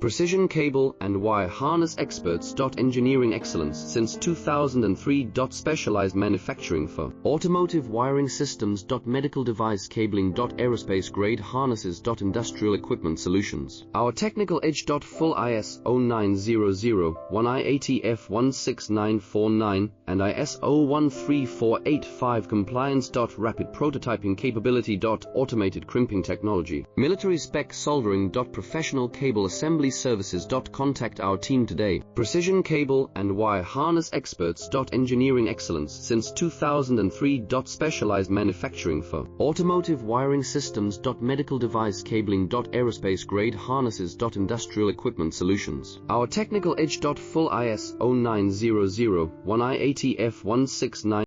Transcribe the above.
Precision cable and wire harness experts. Engineering excellence since 2003. Specialized manufacturing for automotive wiring systems. Medical device cabling. Aerospace grade harnesses. Industrial equipment solutions. Our technical edge. Full ISO 9001 IATF 16949 and ISO 13485 compliance. Rapid prototyping capability. Automated crimping technology. Military spec soldering. Professional cable assembly services. Contact our team today. Precision cable and wire harness experts. Engineering excellence since 2003. Specialized manufacturing for automotive wiring systems. Medical device cabling. Aerospace grade harnesses. Industrial equipment solutions. Our technical edge. Full ISO 9001 IATF 169